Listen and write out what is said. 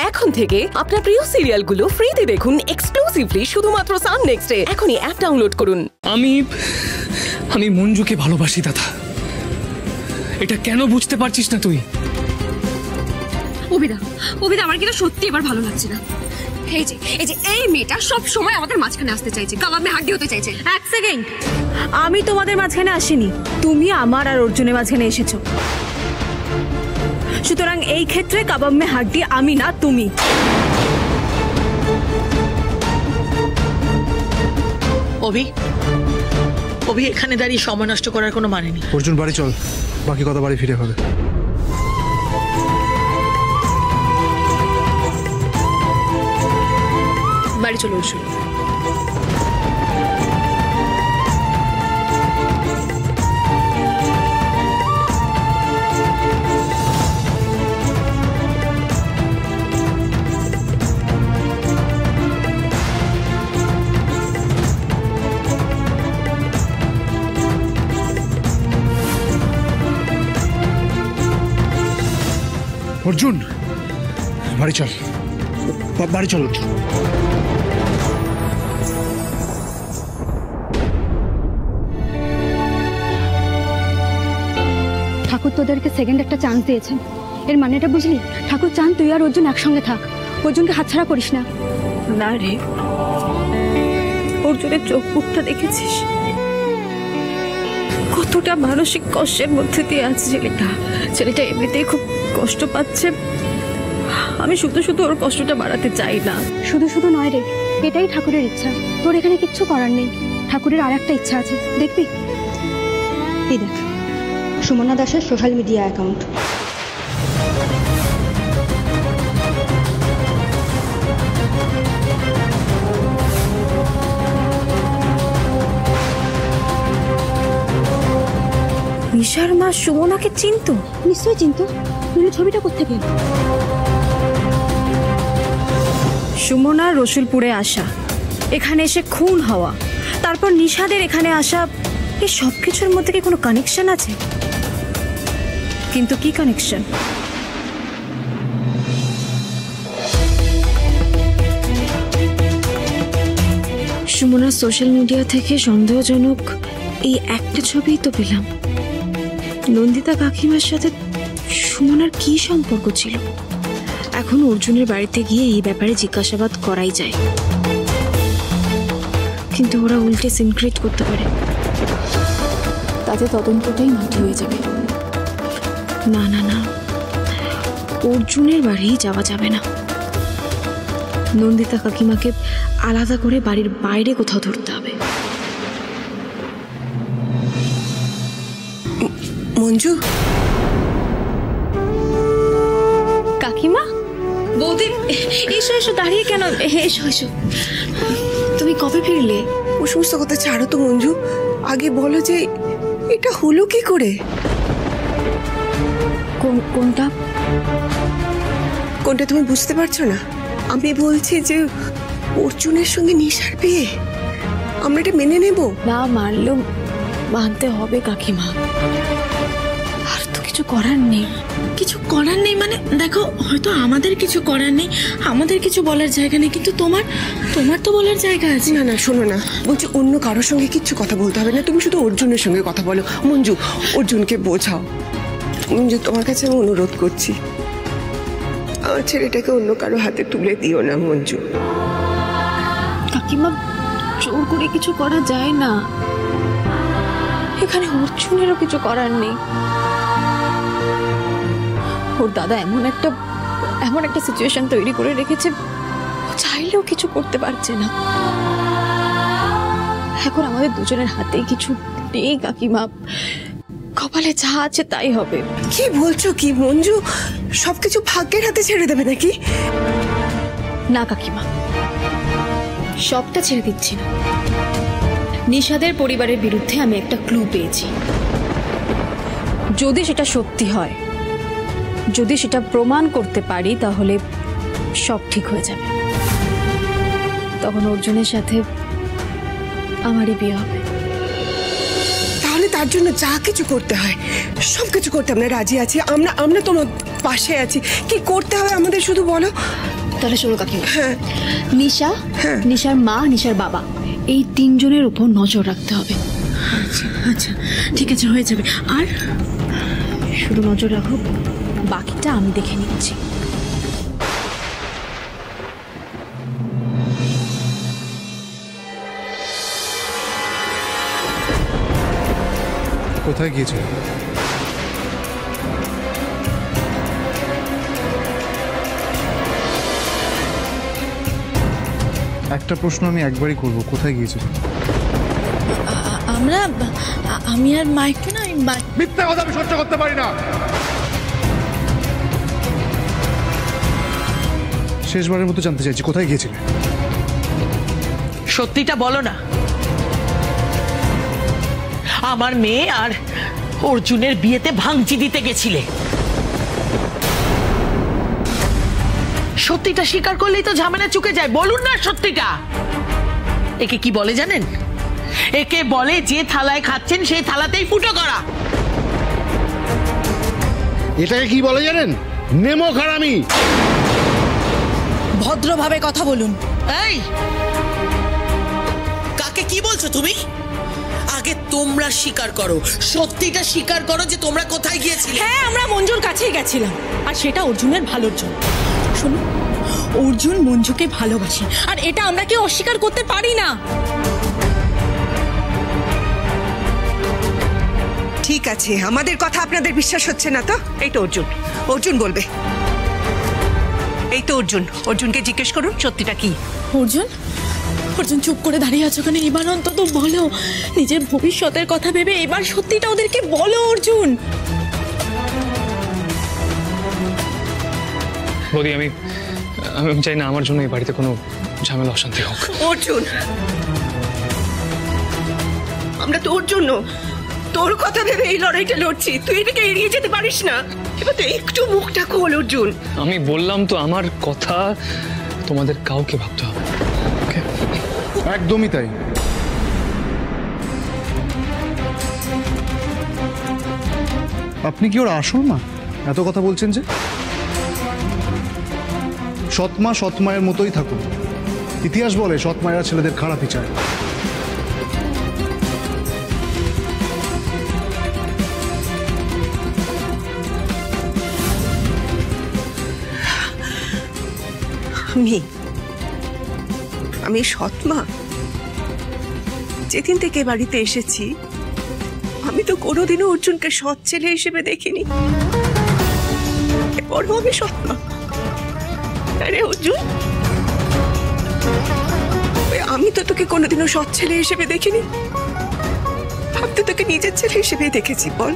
এখন থেকে আপনার প্রিয় সিরিয়ালগুলো ফ্রিতে দেখুন এক্সক্লুসিভলি শুধুমাত্র সান নেক্সটে। এখনই অ্যাপ ডাউনলোড করুন। আমি মঞ্জুকে ভালোবাসি দাদা, এটা কেন বুঝতে পারছিস না তুই? অভিদা আমার কিন্তু সত্যি এবার ভালো লাগছে না। এই মেয়েটা সব সময় আমাদের মাঝখানে আসতে চাইছে, কাবাবে হাড্ডি হতে চাইছে। এক সেকেন্ড, আমি তোমাদের মাঝখানে আসিনি, তুমি আমার আর অর্জুনের মাঝখানে এসেছো। সুতরাং এই ক্ষেত্রে কাবাব মে হাড্ডি আমি না, তুমি। অভি এখানে দাঁড়িয়ে সময় নষ্ট করার কোনো মানে নেই। অর্জুন বাড়ি চল, বাকি কথা বাড়ি ফিরে হবে। বাড়ি চলে অর্জুন। অর্জুন বাড়ি চল, বাড়ি চল অর্জুন। ঠাকুর তোদেরকে সেকেন্ড একটা চান্স দিয়েছেন, এর মানেটা বুঝলি? ঠাকুর চান তুই আর অর্জুন একসঙ্গে থাক, অর্জুনকে হাতছাড়া করিস না। না রে, অর্জুনের চোখ মুখটা দেখেছিস? কতটা মানসিক কষ্টের মধ্যে দিয়ে আছে ছেলেটা এমনিতেই খুব কষ্ট পাচ্ছে। আমি শুধু ওর কষ্টটা বাড়াতে চাই না। শুধু নয় রে, এটাই ঠাকুরের ইচ্ছা। তোর এখানে কিচ্ছু করার নেই, ঠাকুরের আর একটা ইচ্ছা আছে, দেখবি? এই দেখ, সুমনা দাসের সোশ্যাল মিডিয়া অ্যাকাউন্ট। নিশার মা সুমনাকে চিনতো? নিশ্চয়ই চিনতো, তুমি ছবিটা কোত্থেকে? সুমনা রসুলপুরে আসা, এখানে এসে খুন হওয়া, তারপর নিশাদের এখানে আসা, এই সব কিছুর মধ্যে কি কোনো কানেকশন আছে? কিন্তু কি কানেকশন? সুমনার সোশ্যাল মিডিয়া থেকে সন্দেহজনক এই একটা ছবি তো পেলাম। নন্দিতা কাকিমার সাথে সুমনার কি সম্পর্ক ছিল? এখন অর্জুনের বাড়িতে গিয়ে এই ব্যাপারে জিজ্ঞাসাবাদ করাই যায়, কিন্তু ওরা উল্টে সিনক্রেট করতে পারে, তাতে তদন্তটাই মাটি হয়ে যাবে। না না না, অর্জুনের বাড়ি যাওয়া যাবে না। নন্দিতা কাকিমাকে আলাদা করে বাড়ির বাইরে কোথাও ধরতে হবে। মঞ্জু, কাকিমা, বৌদি, এসো এসো, দাঁড়িয়ে কেন? এসো এসো। তুমি কবে ফিরলে? ও সমস্ত কথা ছাড়ো তো মঞ্জু, আগে বলো যে এটা হলো কি করে? কোনটা তুমি বুঝতে পারছো না? আমি বলছি যে অর্জুনের সঙ্গে নিশার বিয়ে, আমরা এটা মেনে নেব না? মানলেও মানতে হবে কাকিমা, আর তো কিছু করার নেই। কিছু করার নেই মানে দেখো, হয়তো আমাদের কিছু করার নেই, আমাদের কিছু বলার জায়গা নেই, কিন্তু তোমার তো বলার জায়গা আছে। না না, শোনো না, বলছি অন্য কারোর সঙ্গে কিচ্ছু কথা বলতে হবে না, তুমি শুধু অর্জুনের সঙ্গে কথা বলো। মঞ্জু, অর্জুনকে বোঝাও। মঞ্জু, তোমার কাছে আমি অনুরোধ করছি, আমার ছেলেটাকে অন্য কারো হাতে তুলে দিও না মঞ্জু। কাকিমা, জোর করে কিছু করা যায় না, এখানে অর্জুনেরও কিছু করার নেই। ওর দাদা এমন একটা সিচুয়েশন তৈরি করে রেখেছে, ও চাইলেও কিছু করতে পারছে না। এখন আমাদের দুজনের হাতে কিছু নেই কাকিমা, কপালে যা আছে তাই হবে। কি বলছো কি মঞ্জু? সবকিছু ভাগ্যের হাতে ছেড়ে দেবে নাকি? না কাকিমা, সবটা ছেড়ে দিচ্ছি না। নিশাদের পরিবারের বিরুদ্ধে আমি একটা ক্লু পেয়েছি, যদি সেটা সত্যি হয়, যদি সেটা প্রমাণ করতে পারি, তাহলে সব ঠিক হয়ে যাবে। তখন অর্জুনের সাথে আমারই বিয়ে হবে। তাহলে তার জন্য যা কিছু করতে হয় সবকিছু করতে আমরা রাজি আছি। আমরা তোমার পাশে আছি। কি করতে হবে আমাদের শুধু বলো। তাহলে শোনো কাকিমা, হ্যাঁ নিশা, হ্যাঁ। নিশার মা, নিশার বাবা, এই তিনজনের উপর নজর রাখতে হবে। আচ্ছা ঠিক আছে, হয়ে যাবে। আর শুধু নজর রাখো, বাকিটা আমি দেখে নিচ্ছি। কোথায় গিয়েছিল? একটা প্রশ্ন আমি একবারই করব, কোথায় গিয়েছিল? আমি আর মাইকে না, মিথ্যা কথা আমি সহ্য করতে পারি না। শেষবারের মতো জানতে চাইছি, কোথায় গিয়েছিলে? সত্যিটা বলো না। আমার মেয়ে আর অর্জুনের বিয়েতে ভাঙচি দিতে গেছিলে। সত্যিটা স্বীকার করলেই তো ঝামেলা চুকে যায়। বলুন না সত্যিটা। একে কি বলে জানেন? একে বলে যে থালায় খাচ্ছেন সেই থালাতেই ফুটো করা। এটাকে কি বলে জানেন? নেমো খারামি। ভদ্রভাবে কথা বলুন। এই, কাকে কি বলছো তুমি? আগে তোমরা স্বীকার করো, সত্যিটা স্বীকার করো যে তোমরা কোথায় গিয়েছিলে। হ্যাঁ, আমরা মঞ্জুর কাছেই গেছিলাম, আর সেটা অর্জুনের ভালোর জন্য। শোনো, অর্জুন মঞ্জুকে ভালোবাসে, আর এটা আমরা কেউ অস্বীকার করতে পারি না। ঠিক আছে, আমাদের কথা আপনাদের বিশ্বাস হচ্ছে না তো? এই তো অর্জুন, অর্জুন বলবে। এই তো অর্জুন, অর্জুনকে জিজ্ঞেস করুন সত্যিটা কি। অর্জুন, অর্জুন চুপ করে দাঁড়িয়ে আছো কেন? এবার অন্তত বলো, নিজের ভবিষ্যতের কথা ভেবে এবার সত্যিটা ওদেরকে বলো অর্জুন। বৌদি, আমি চাই না আমার জন্য এই বাড়িতে কোনো ঝামেলা অশান্তি হোক। অর্জুন, আমরা তোর জন্য, তোর কথা ভেবে এই লড়াইটা লড়ছি। তুই এটাকে এড়িয়ে যেতে পারিস না। এবার তো একটু মুখটা খোল অর্জুন। আমি বললাম তো, আমার কথা তোমাদের কাউকে ভাবতে হবে। ওকে? একদমই তাই। আপনি কি ওর আসল মা? এত কথা বলছেন যে? সৎমা সৎমায়ের মতোই থাকুন। ইতিহাস বলে সৎমায়েরা ছেলেদের খারাপই চায়। আমি সৎমা। যেদিন থেকে বাড়িতে এসেছি আমি তো কোনোদিনও অর্জুনকে সৎ ছেলে হিসেবে দেখিনি। এরপরও আমি সৎমা। আরে অর্জুন, আমি তো তোকে কোনোদিনও সৎ ছেলে হিসেবে দেখিনি। আমি তো তোকে নিজের ছেলে হিসেবেই দেখেছি। বল।